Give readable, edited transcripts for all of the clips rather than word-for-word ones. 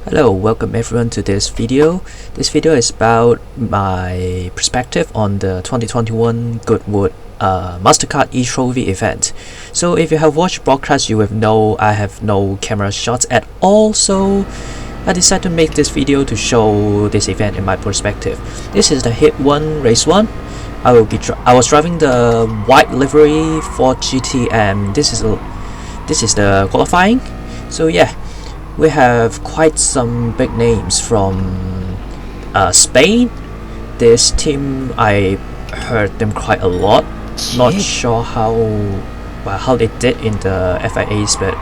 Hello, welcome everyone to this video. This video is about my perspective on the 2021 Goodwood Mastercard E-trophy event. So if you have watched broadcast, you will know I have no camera shots at all, so I decided to make this video to show this event in my perspective. This is the Hit 1 Race 1. I was driving the white livery Ford GT, and this is the qualifying. So yeah, we have quite some big names from Spain. This team, I heard them quite a lot. Not sure how they did in the FIAs, but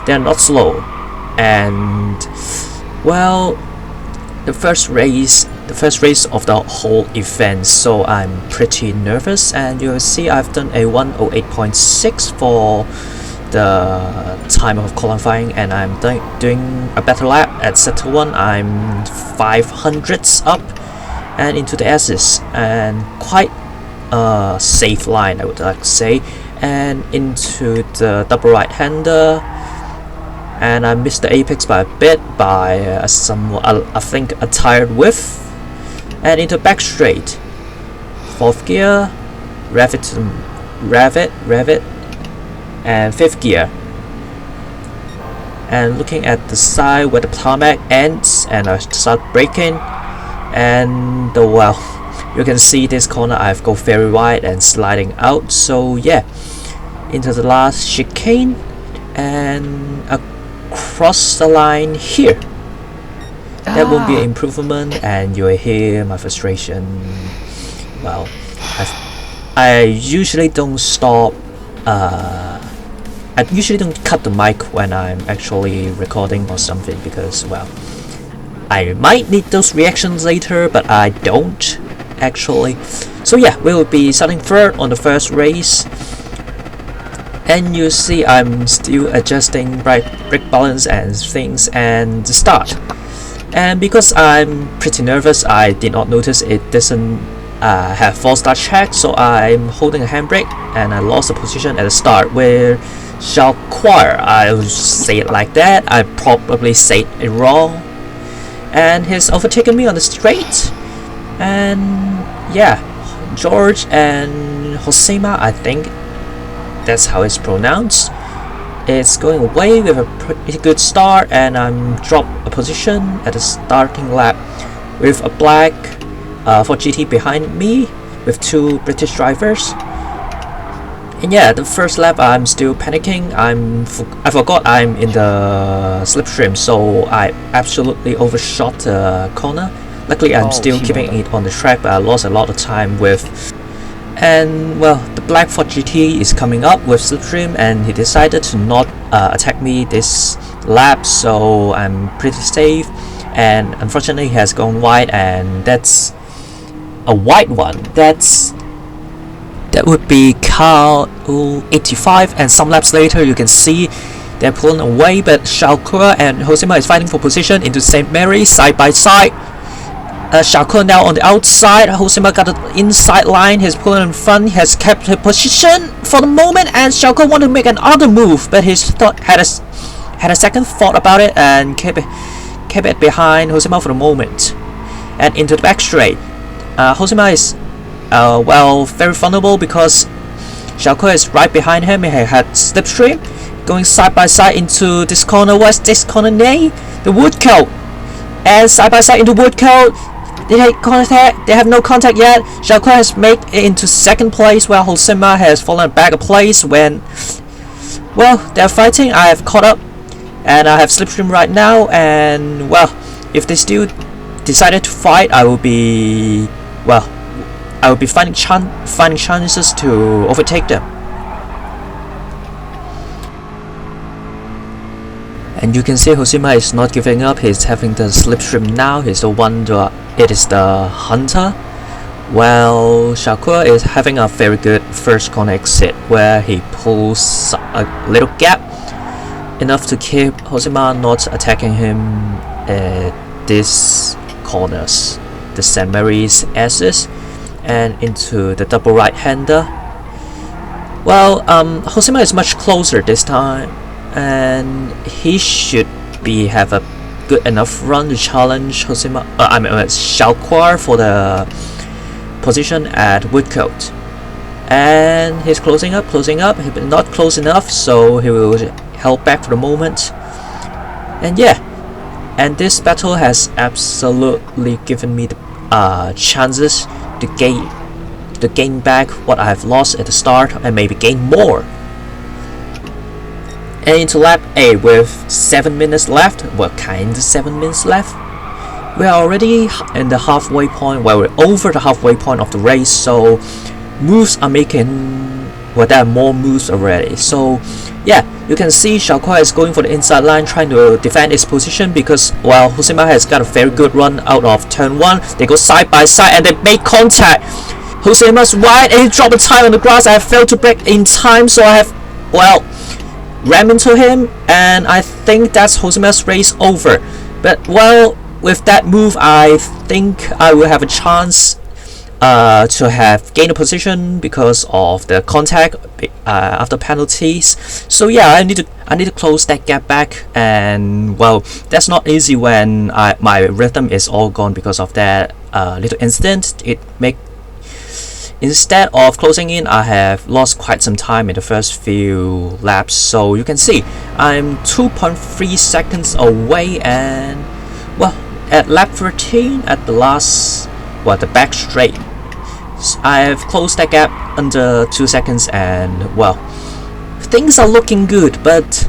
they're not slow. And well, the first race of the whole event, so I'm pretty nervous. And you'll see I've done a 108.6 for the time of qualifying, and I'm doing a better lap at sector 1. I'm 500s up and into the S's, and quite a safe line, I would like to say, and into the double right-hander, and I missed the apex by a bit, by I think a tired whiff, and into back straight, 4th gear, rev it, and 5th gear, and looking at the side where the tarmac ends, and I start braking, and well, you can see this corner I've go very wide and sliding out. So yeah, into the last chicane and across the line here. That will be an improvement, and you'll hear my frustration. Well, I usually don't stop. I usually don't cut the mic when I'm actually recording or something, because, well, I might need those reactions later, but I don't actually. So yeah, we will be starting third on the first race, and you see I'm still adjusting brake balance and things and the start. And because I'm pretty nervous, I did not notice it doesn't have false start check, so I'm holding a handbrake, and I lost the position at the start where Jalquire, I'll say it like that, I probably said it wrong, and he's overtaken me on the straight. And yeah, George and Josema, I think that's how it's pronounced, it's going away with a pretty good start, and I'm dropped a position at the starting lap with a black Ford GT behind me with 2 British drivers. And yeah, the first lap I'm still panicking. I forgot I'm in the slipstream, so I absolutely overshot the corner. Luckily I'm still keeping it on the track, but I lost a lot of time with. And well, the black Ford GT is coming up with slipstream, and he decided to not attack me this lap, so I'm pretty safe. And unfortunately he has gone wide, and that's a wide one. That would be car 85, and some laps later you can see they're pulling away, but Jalquire and Josema is fighting for position into St. Mary side by side. Jalquire now on the outside, Josema got the inside line, he's pulling in front, he has kept his position for the moment, and Jalquire wanted to make another move, but he's had a second thought about it and kept it behind Josema for the moment. And into the back straight, Josema is well, very vulnerable because Jalquire is right behind him. He had slipstream going side by side into this corner. What's this corner name? The Woodcote. And side by side into Woodcote. They have no contact yet. Jalquire has made it into second place, while Josema has fallen back a place when, well, they're fighting. I have caught up, and I have slipstream right now, and well, if they still decided to fight, I will be finding chances to overtake them. And you can see Josema is not giving up. He's having the slipstream now. He's the one. It is the hunter. Well, Jalquire is having a very good first corner exit where he pulls a little gap enough to keep Josema not attacking him at these corners, the St. Mary's S's, and into the double right-hander. Well, Josema is much closer this time, and he should have a good enough run to challenge Xiaokuar for the position at Woodcote. And he's closing up, he's not close enough, so he will held back for the moment. And yeah, and this battle has absolutely given me the chances to gain back what I've lost at the start and maybe gain more. And into lap 8 with 7 minutes left, well, kinda 7 minutes left, we're already in the halfway point, well, we're over the halfway point of the race, so moves are making, well, there are more moves already. So yeah, you can see Xiaokuai is going for the inside line, trying to defend his position because, well, Hosema has got a very good run out of turn 1. They go side by side and they make contact. Hosema's wide and he dropped a tire on the grass. I have failed to brake in time, so I have, well, ram into him, and I think that's Hosema's race over. But well, with that move, I think I will have a chance to have gained a position because of the contact after penalties. So yeah, I need to close that gap back, and well, that's not easy when my rhythm is all gone because of that little incident. Instead of closing in, I have lost quite some time in the first few laps. So you can see I'm 2.3 seconds away, and well, at lap 13 at the last, well, the back straight, I've closed that gap under 2 seconds, and well, things are looking good. But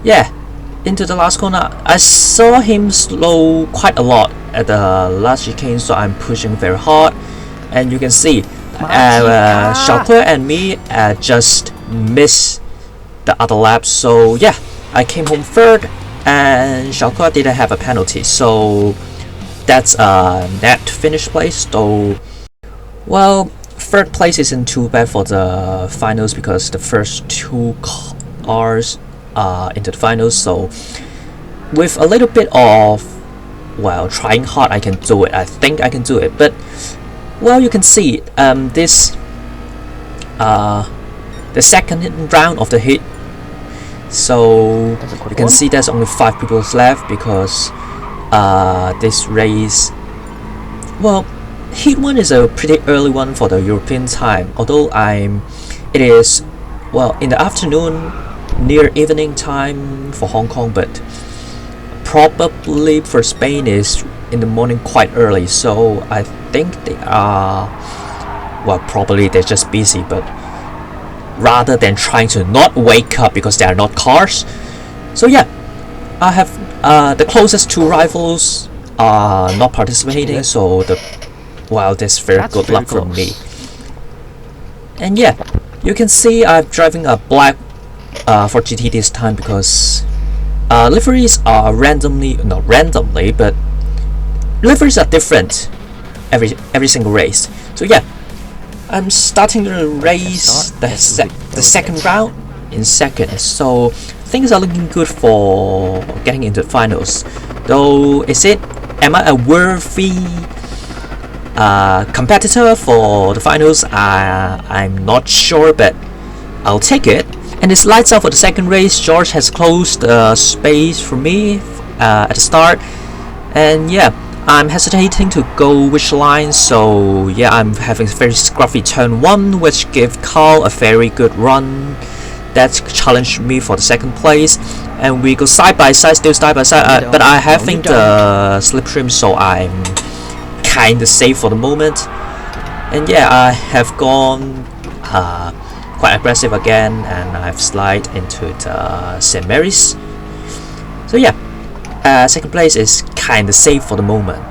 yeah, into the last corner, I saw him slow quite a lot at the last chicane, so I'm pushing very hard. And you can see Xiaokuai and me just missed the other lap. So yeah, I came home third, and Xiaokuai didn't have a penalty, so that's a net finish place. Though, well, third place isn't too bad for the finals because the first 2 cars are into the finals. So with a little bit of, well, trying hard, I can do it. I think I can do it. But well, you can see the second round of the heat. So you can see there's only 5 people left because this race, well, heat 1 is a pretty early one for the European time, although it is, well, in the afternoon, near evening time for Hong Kong, but probably for Spain is in the morning quite early. So I think they are, well, probably they're just busy, but rather than trying to not wake up because they are not cars. So yeah, I have the closest 2 rivals are not participating, so that's very good luck from me. And yeah, you can see I'm driving a black for GT this time because liveries are not randomly, but liveries are different every single race. So yeah, I'm starting the race, the second round in second. So things are looking good for getting into the finals. Though, am I a worthy competitor for the finals? I'm not sure, but I'll take it. And it's lights out for the second race. George has closed the space for me at the start, and yeah, I'm hesitating to go which line. So yeah, I'm having a very scruffy turn 1, which gave Carl a very good run that challenged me for the second place. And we go side by side, still side by side, but I having the slipstream, so I'm kinda safe for the moment. And yeah, I have gone quite aggressive again, and I've slid into the St. Mary's. So yeah, second place is kinda safe for the moment.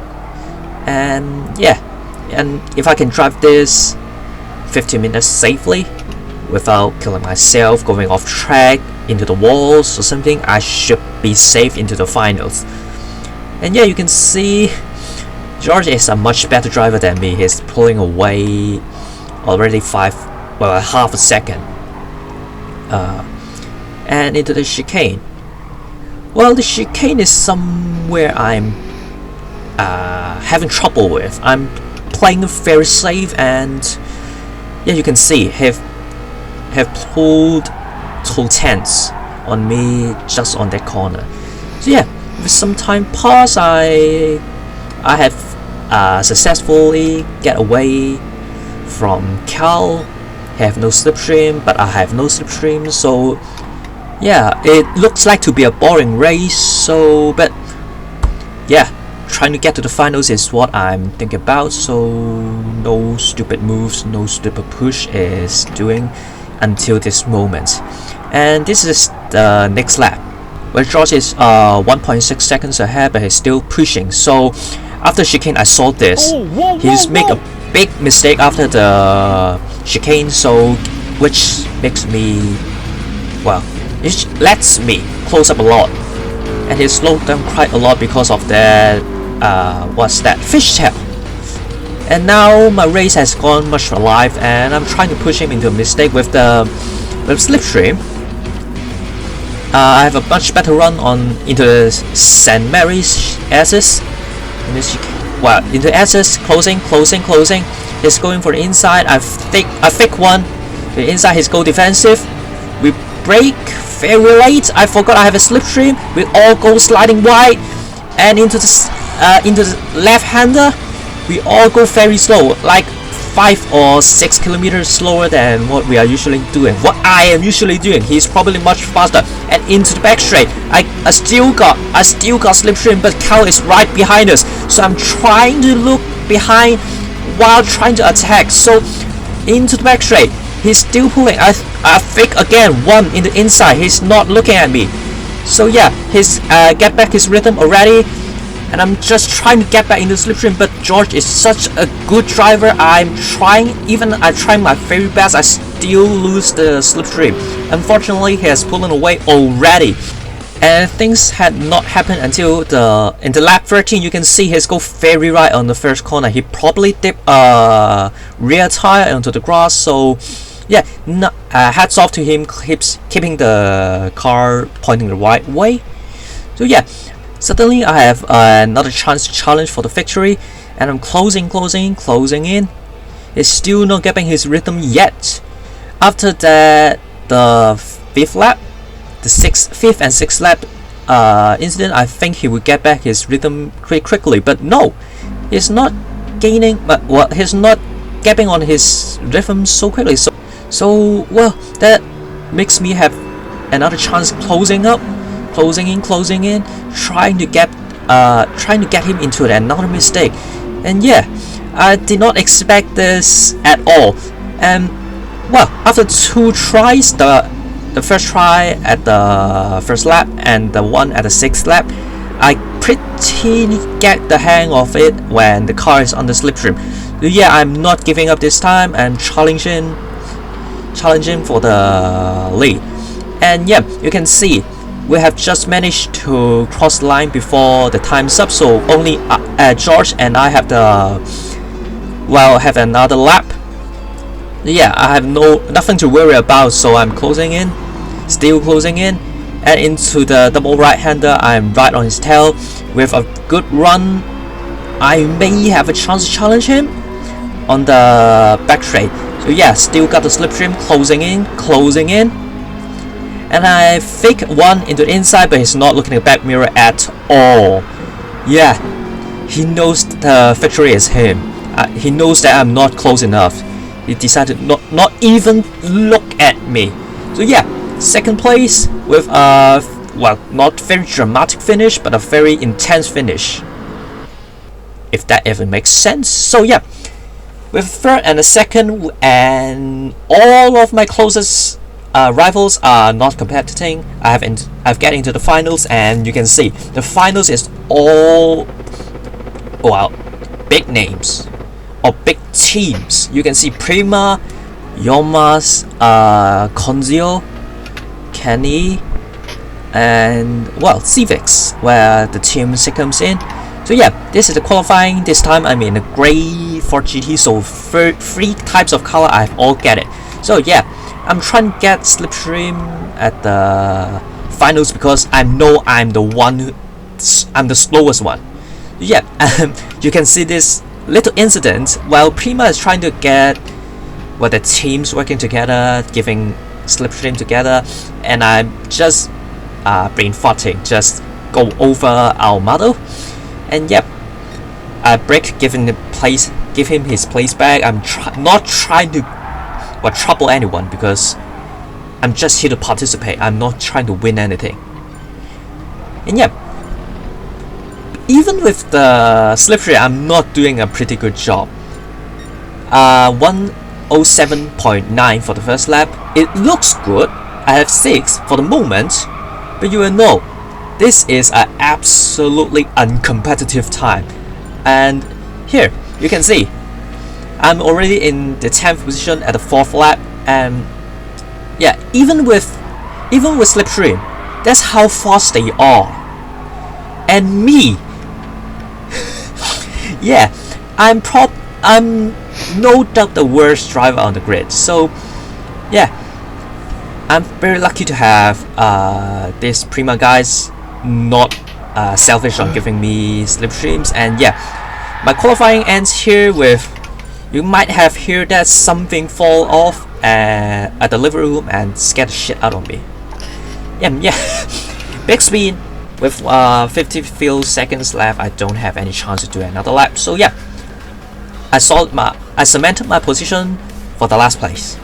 And yeah, and if I can drive this 15 minutes safely without killing myself, going off track into the walls or something, I should be safe into the finals. And yeah, you can see George is a much better driver than me. He's pulling away already half a second. And into the chicane. Well, the chicane is somewhere I'm having trouble with. I'm playing very safe, and yeah, you can see have pulled 2 tenths on me just on that corner. So yeah, with some time pass, I have successfully get away from Cal. Have no slipstream, but I have no slipstream, so yeah, it looks like to be a boring race. So, but yeah, trying to get to the finals is what I'm thinking about. So no stupid moves, no stupid push is doing until this moment. And this is the next lap, where George is 1.6 seconds ahead, but he's still pushing. So after chicane, I saw this. He's make a big mistake after the chicane, so which makes me, well, it lets me close up a lot, and he slowed down quite a lot because of that what's that, fishtail. And now my race has gone much alive, and I'm trying to push him into a mistake with slipstream. I have a much better run on into the St. Mary's S's. Well, into S's, closing. He's going for the inside. I fake one. The inside, he's go defensive. We break very late. I forgot I have a slipstream. We all go sliding wide, and into the left-hander, we all go very slow, like 5 or 6 kilometers slower than what we are usually doing. What I am usually doing, he's probably much faster. And into the back straight, I still got slipstream, but Cal is right behind us. So I'm trying to look behind while trying to attack. So into the back straight, he's still pulling. I fake again one in the inside. He's not looking at me. So yeah, he's get back his rhythm already. And I'm just trying to get back into slipstream, but George is such a good driver. I'm trying my very best, I still lose the slipstream. Unfortunately, he has pullen away already. And things had not happened until in the lap 13. You can see he's go very right on the first corner. He probably dipped a rear tire onto the grass. So yeah, hats off to him, keeping the car pointing the right way. So yeah. Suddenly, I have another chance to challenge for the victory, and I'm closing in. He's still not getting his rhythm yet. After that, the 5th lap, the 5th and 6th lap incident, I think he would get back his rhythm pretty quickly. But no, he's not gaining. Well, he's not getting on his rhythm so quickly. So well, that makes me have another chance closing in, trying to get him into another mistake. And yeah, I did not expect this at all. And well, after 2 tries, the first try at the first lap and the one at the 6th lap, I pretty get the hang of it when the car is on the slipstream. So yeah, I'm not giving up this time. I'm challenging for the lead. And yeah, you can see we have just managed to cross the line before the time's up, so only George and I have another lap. Yeah, I have nothing to worry about, so I'm still closing in, and into the double right-hander. I'm right on his tail. With a good run, I may have a chance to challenge him on the back straight. So yeah, still got the slipstream, closing in. And I fake one into the inside, but he's not looking at the back mirror at all. Yeah, he knows the victory is him. He knows that I'm not close enough. He decided not even look at me. So yeah, 2nd place with a, well, not very dramatic finish, but a very intense finish, if that ever makes sense. So yeah, with 3rd and a 2nd, and all of my closest rivals are not competing. I've get into the finals, and you can see the finals is all, well, big names or big teams. You can see Prima, Yomas, Conzio, Kenny, and well, Civics, where the team comes in. So yeah, this is the qualifying. This time I'm in a grey Ford GT, so 3 types of color I've all get it. So yeah, I'm trying to get slipstream at the finals because I know I'm the slowest one. Yeah, you can see this little incident while Prima is trying to get the teams working together, giving slipstream together, and I'm just brain farting, just go over our model. And yep, I break, give him his place back. I'm not trying to trouble anyone, because I'm just here to participate. I'm not trying to win anything. And yeah, even with the slipstream, I'm not doing a pretty good job. 107.9 for the first lap. It looks good. I have 6 for the moment, but you will know this is an absolutely uncompetitive time. And here you can see I'm already in the 10th position at the 4th lap. And yeah, even with slipstream, that's how fast they are. And me, yeah, I'm no doubt the worst driver on the grid. So yeah, I'm very lucky to have these Prima guys not selfish on giving me slipstreams. And yeah, my qualifying ends here with, you might have heard that something fall off at the livery room and scared the shit out of me. Yeah, big speed with 50 few seconds left. I don't have any chance to do another lap. So yeah, I cemented my position for the last place.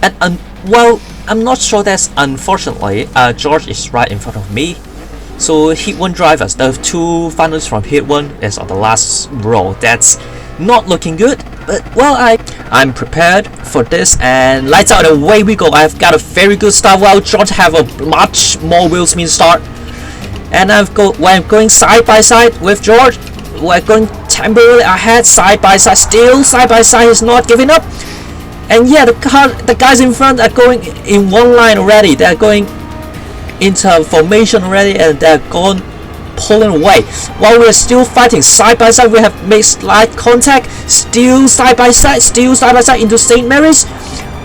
And well, I'm not sure that's unfortunately. George is right in front of me. So Heat 1 drivers, the 2 finalists from Heat 1 is on the last row. That's not looking good. But well, I'm prepared for this, and lights out, away we go. I've got a very good start, while George have a much more wheel spin start. And we're going side by side with George. We're going temporarily ahead, side by side. Still side by side, is not giving up. And yeah, the guys in front are going in one line already. They're going into formation already, and they're gone pulling away. While we're still fighting side by side, we have made slight contact. Still side by side into St. Mary's.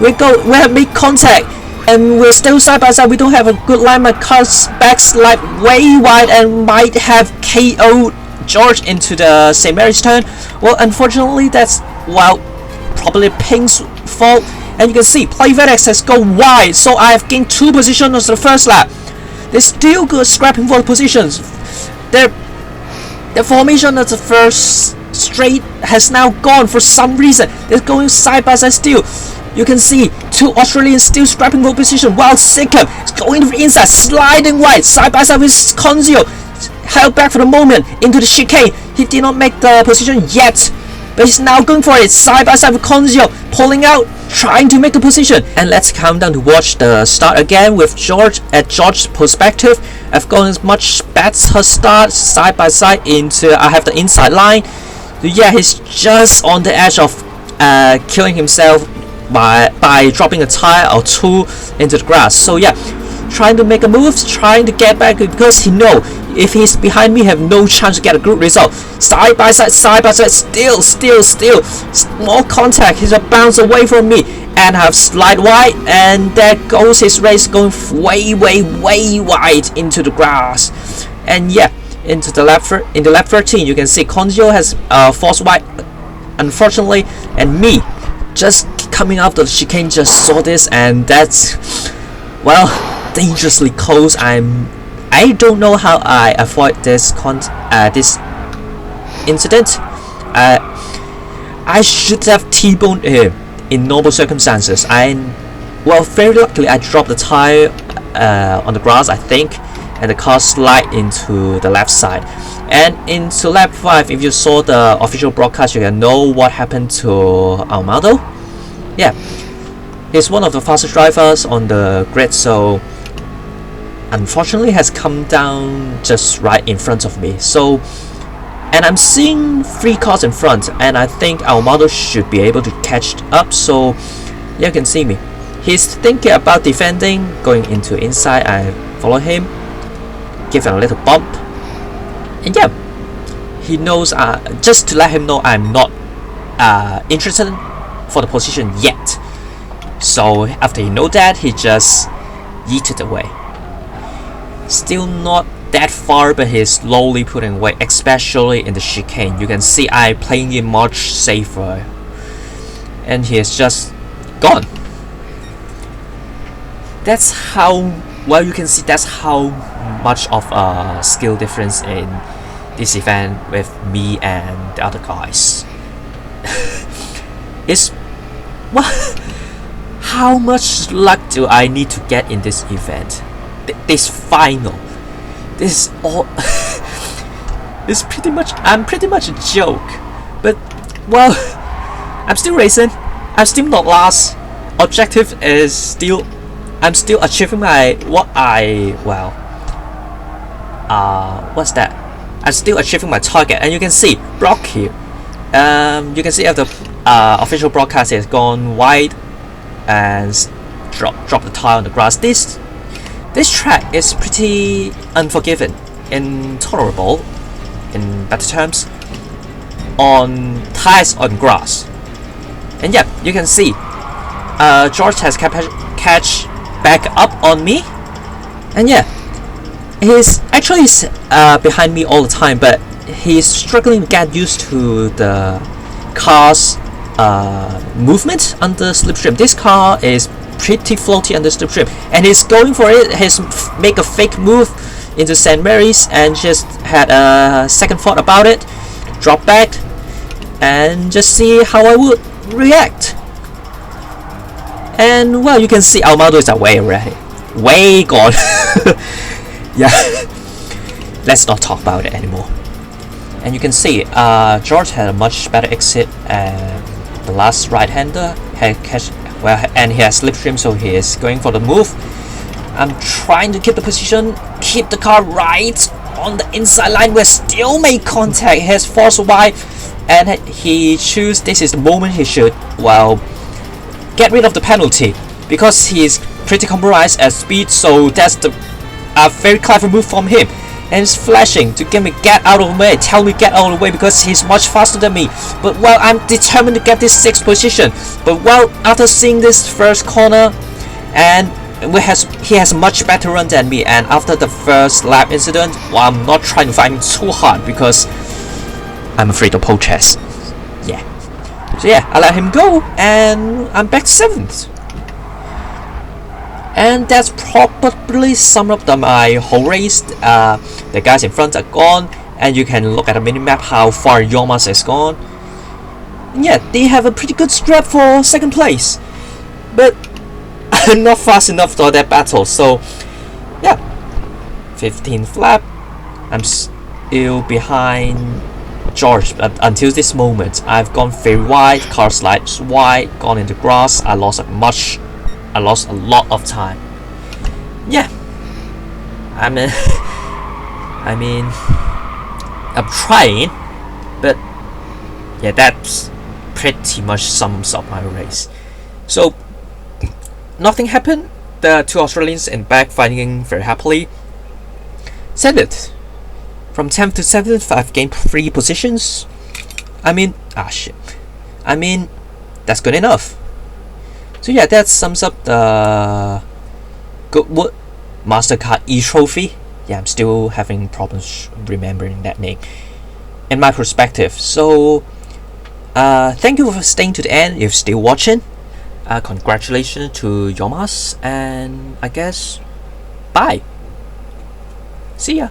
We have made contact, and we're still side by side. We don't have a good line. My car's backslide way wide and might have KO'd George into the St. Mary's turn. Well, unfortunately, that's, well, probably Pink's fault. And you can see Play FedEx has gone wide, so I have gained 2 positions on the first lap. They're still good scrapping for the positions. The formation of the first straight has now gone for some reason. They're going side by side still. You can see 2 Australians still scrapping for position, while Sikkim is going to the inside, sliding wide, side by side with Conzio. Held back for the moment into the chicane. He did not make the position yet, but he's now going for it, side by side with Conzio, pulling out, trying to make the position. And let's count down to watch the start again with George. At George's perspective, I've gone a much better start, side by side into, I have the inside line. So yeah, he's just on the edge of killing himself by dropping a tire or 2 into the grass. So yeah, trying to make a move, trying to get back, because he know if he's behind me, have no chance to get a good result. Side by side, still small contact. He's a bounce away from me, and have slide wide, and there goes his race, going way wide into the grass. And yeah, into lap 13, you can see Conzio has forced wide, unfortunately, and me just coming out of the chicane just saw this, and that's, well, dangerously close. I don't know how I avoid this incident. I should have T-boned him in normal circumstances. Well, very luckily I dropped the tire on the grass, I think, and the car slid into the left side. And into lap 5, if you saw the official broadcast, you can know what happened to Armando. Yeah, he's one of the fastest drivers on the grid, so unfortunately has come down just right in front of me. So, and I'm seeing 3 cars in front, and I think our model should be able to catch up. So you can see me, he's thinking about defending, going into inside. I follow him, give him a little bump, and yeah, he knows, just to let him know I'm not interested for the position yet. So after he know that, he just yeeted away. Still not that far, but he's slowly putting away, especially in the chicane. You can see I playing it much safer, and he is just gone. That's how well, you can see that's how much of a skill difference in this event with me and the other guys. It's what? How much luck do I need to get in this event? This final. This is all. It's pretty much. I'm pretty much a joke, but well, I'm still racing. I'm still not last. Objective is still. I'm still achieving my what's that? I'm still achieving my target, and you can see block here. You can see if the official broadcast has gone wide and drop the tire on the grass. This track is pretty unforgiving, intolerable, in better terms, on tires on grass. And yeah, you can see George has catch back up on me, and yeah, he's actually behind me all the time, but he's struggling to get used to the car's movement under slipstream. This car is pretty floaty under slipstream, and he's going for it. He's make a fake move into St. Mary's and just had a second thought about it, drop back, and just see how I would react. And well, you can see our model is away already, way gone. Yeah, let's not talk about it anymore. And you can see George had a much better exit, and the last right-hander had catch well, and he has slipstream, so he is going for the move. I'm trying to keep the position, keep the car right on the inside line. We still make contact. He has force wide, and he choose this is the moment he should get rid of the penalty, because he's pretty compromised at speed. So that's a very clever move from him, and he's flashing to get me get out of the way, tell me get out of the way, because he's much faster than me. But well, I'm determined to get this 6th position. But well, after seeing this first corner, and he has a much better run than me, and after the first lap incident, well, I'm not trying to fight him too hard because I'm afraid of pole chess. Yeah. So yeah, I let him go, and I'm back to 7th. And that's probably sum up my whole race. The guys in front are gone, and you can look at the minimap how far Yomas has gone. And yeah, they have a pretty good scrap for 2nd place, but I'm not fast enough for that battle. So yeah, 15th lap, I'm still behind George, but until this moment I've gone very wide, car slides wide, gone into grass. I lost a lot of time. Yeah, I mean I'm trying, but yeah, that's pretty much sums up my race. So nothing happened. The 2 Australians in back fighting very happily. Said it. From 10th to 7th, I've gained 3 positions. I mean, that's good enough. So yeah, that sums up the Goodwood Mastercard E-trophy. Yeah, I'm still having problems remembering that name in my perspective. So thank you for staying to the end if you're still watching. Congratulations to Yomas, and I guess bye. See ya.